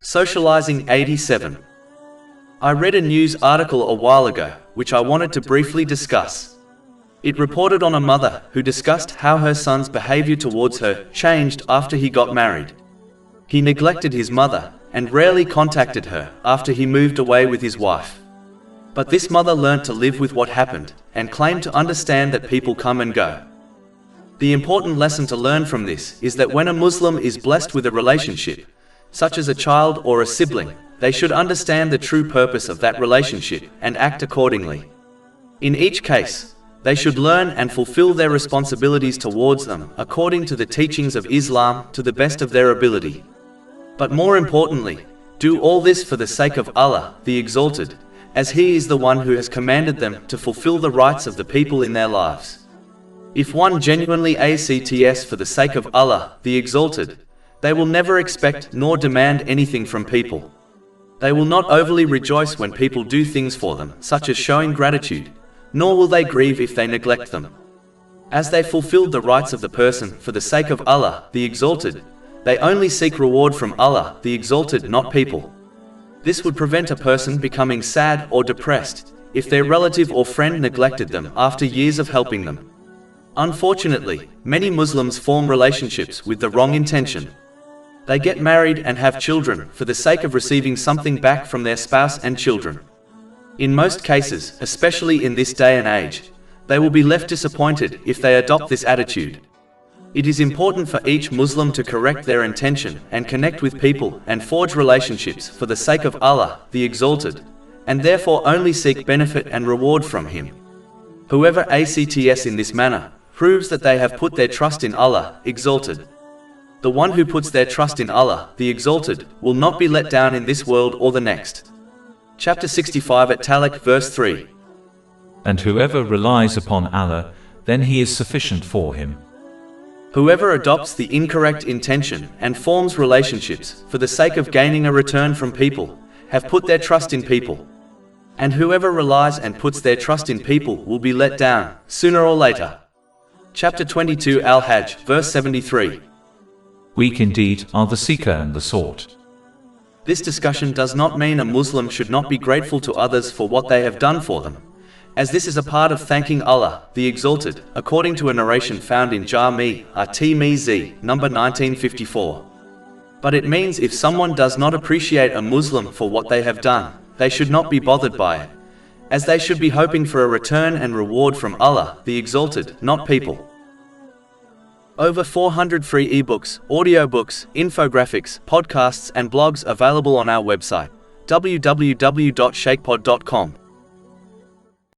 Socializing 87. I read a news article a while ago, which I wanted to briefly discuss. It reported on a mother who discussed how her son's behavior towards her changed after he got married. He neglected his mother and rarely contacted her after he moved away with his wife. But this mother learnt to live with what happened and claimed to understand that people come and go. The important lesson to learn from this is that when a Muslim is blessed with a relationship, such as a child or a sibling, they should understand the true purpose of that relationship and act accordingly. In each case, they should learn and fulfill their responsibilities towards them according to the teachings of Islam to the best of their ability. But more importantly, do all this for the sake of Allah, the Exalted, as He is the one who has commanded them to fulfill the rights of the people in their lives. If one genuinely acts for the sake of Allah, the Exalted, they will never expect nor demand anything from people. They will not overly rejoice when people do things for them, such as showing gratitude, nor will they grieve if they neglect them. As they fulfilled the rights of the person for the sake of Allah, the Exalted, they only seek reward from Allah, the Exalted, not people. This would prevent a person becoming sad or depressed if their relative or friend neglected them after years of helping them. Unfortunately, many Muslims form relationships with the wrong intention. They get married and have children for the sake of receiving something back from their spouse and children. In most cases, especially in this day and age, they will be left disappointed if they adopt this attitude. It is important for each Muslim to correct their intention and connect with people and forge relationships for the sake of Allah, the Exalted, and therefore only seek benefit and reward from Him. Whoever acts in this manner proves that they have put their trust in Allah, Exalted. The one who puts their trust in Allah, the Exalted, will not be let down in this world or the next. Chapter 65 at Talaq, verse 3. And whoever relies upon Allah, then He is sufficient for him. Whoever adopts the incorrect intention and forms relationships for the sake of gaining a return from people, have put their trust in people. And whoever relies and puts their trust in people will be let down, sooner or later. Chapter 22 Al-Hajj, verse 73. Weak indeed are the seeker and the sought. This discussion does not mean a Muslim should not be grateful to others for what they have done for them, as this is a part of thanking Allah, the Exalted, according to a narration found in Jami' at-Tirmidhi, number 1954. But it means if someone does not appreciate a Muslim for what they have done, they should not be bothered by it, as they should be hoping for a return and reward from Allah, the Exalted, not people. Over 400 free ebooks, audiobooks, infographics, podcasts and blogs available on our website, www.shaykhpod.com.